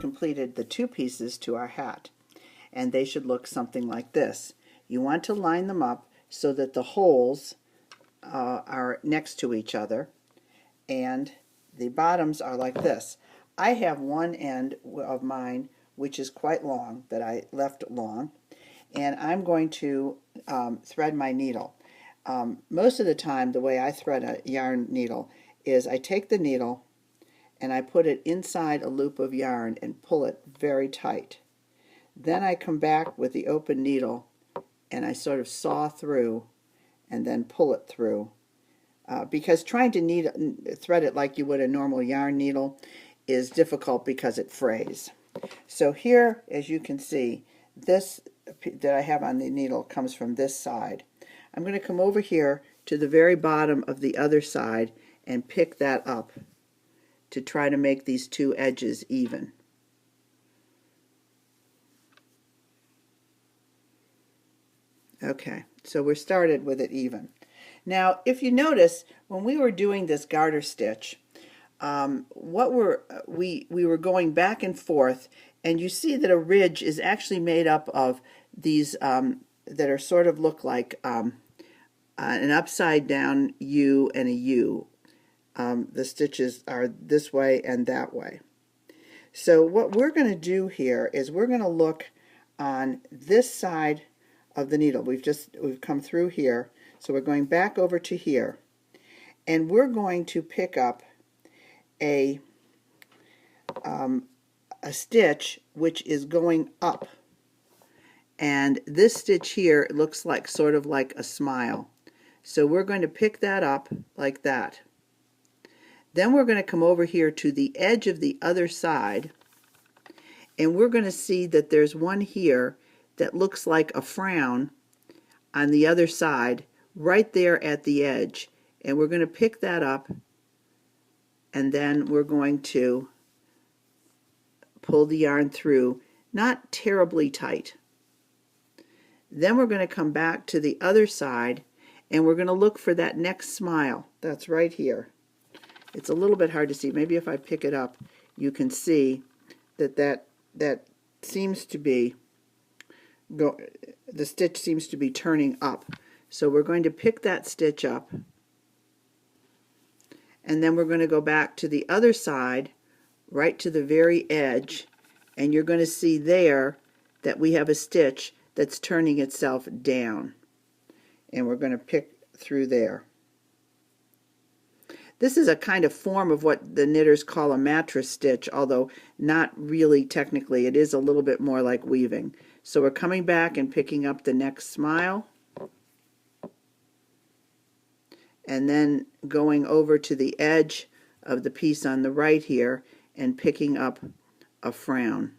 completed the two pieces to our hat, and they should look something like this. You want to line them up so that the holes are next to each other, and the bottoms are like this. I have one end of mine which is quite long, that I left long, and I'm going to thread my needle. Most of the time, the way I thread a yarn needle is I take the needle and I put it inside a loop of yarn and pull it very tight. Then I come back with the open needle and I sort of saw through and then pull it through. Because trying to thread it like you would a normal yarn needle is difficult because it frays. So here, as you can see, this that I have on the needle comes from this side. I'm going to come over here to the very bottom of the other side and pick that up to try to make these two edges even. Okay, so we're started with it even. Now, if you notice, when we were doing this garter stitch, we were going back and forth, and you see that a ridge is actually made up of these that are sort of look like an upside down U and a U. The stitches are this way and that way. So what we're going to do here is we're going to look on this side of the needle. We've come through here, so we're going back over to here, and we're going to pick up a stitch which is going up, and this stitch here looks like sort of like a smile. So we're going to pick that up like that. Then we're going to come over here to the edge of the other side, and we're going to see that there's one here that looks like a frown on the other side right there at the edge, and we're going to pick that up, and then we're going to pull the yarn through, not terribly tight. Then we're going to come back to the other side, and we're going to look for that next smile that's right here. It's a little bit hard to see. Maybe if I pick it up you can see that seems to be the stitch seems to be turning up. So we're going to pick that stitch up, and then we're going to go back to the other side right to the very edge, and you're going to see there that we have a stitch that's turning itself down, and we're going to pick through there. This is a kind of form of what the knitters call a mattress stitch, although not really technically. It is a little bit more like weaving. So we're coming back and picking up the next smile, and then going over to the edge of the piece on the right here and picking up a frown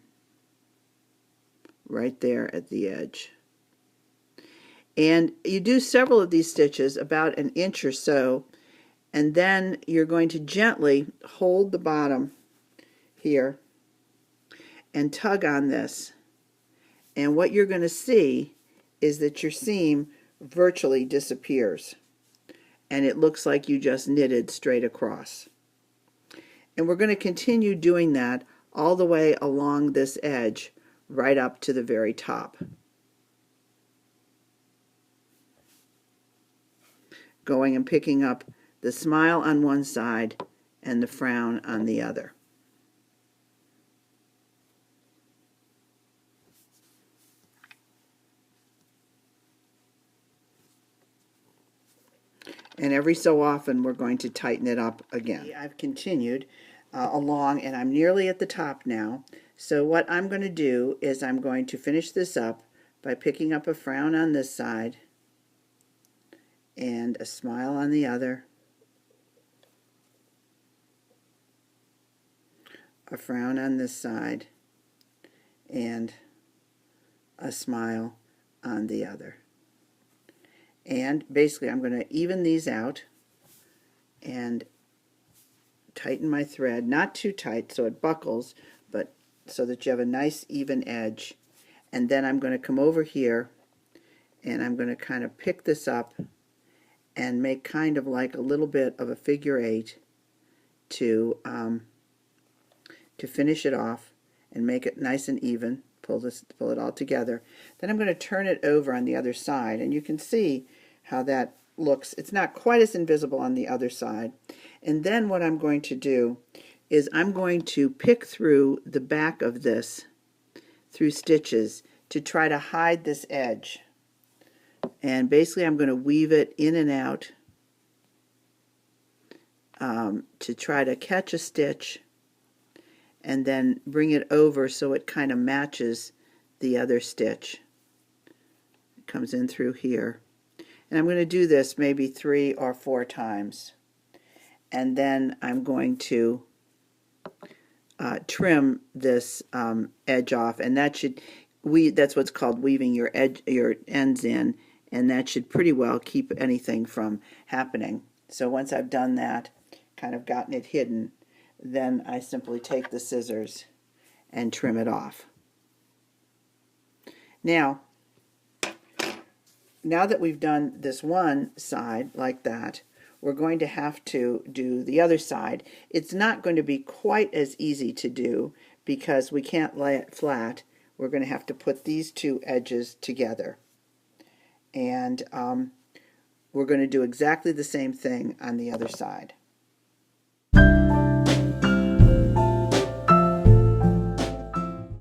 right there at the edge. And you do several of these stitches, about an inch or so, and then you're going to gently hold the bottom here and tug on this, and what you're going to see is that your seam virtually disappears, and it looks like you just knitted straight across. And we're going to continue doing that all the way along this edge right up to the very top, going and picking up the smile on one side and the frown on the other. And every so often we're going to tighten it up again. I've continued along, and I'm nearly at the top now. So what I'm going to do is I'm going to finish this up by picking up a frown on this side and a smile on the other, a frown on this side, and a smile on the other. And basically I'm going to even these out and tighten my thread, not too tight so it buckles, but so that you have a nice even edge. And then I'm going to come over here and I'm going to kind of pick this up and make kind of like a little bit of a figure 8 to finish it off, and make it nice and even. Pull it all together. Then I'm going to turn it over on the other side, and you can see how that looks. It's not quite as invisible on the other side. And then what I'm going to do is I'm going to pick through the back of this, through stitches, to try to hide this edge. And basically I'm going to weave it in and out to try to catch a stitch and then bring it over so it kind of matches the other stitch. It comes in through here. And I'm going to do this maybe 3 or 4 times. And then I'm going to trim this edge off, and that should that's what's called weaving your ends in, and that should pretty well keep anything from happening. So once I've done that, kind of gotten it hidden, then I simply take the scissors and trim it off. Now that we've done this one side like that, we're going to have to do the other side. It's not going to be quite as easy to do because we can't lay it flat. We're going to have to put these two edges together. And we're going to do exactly the same thing on the other side.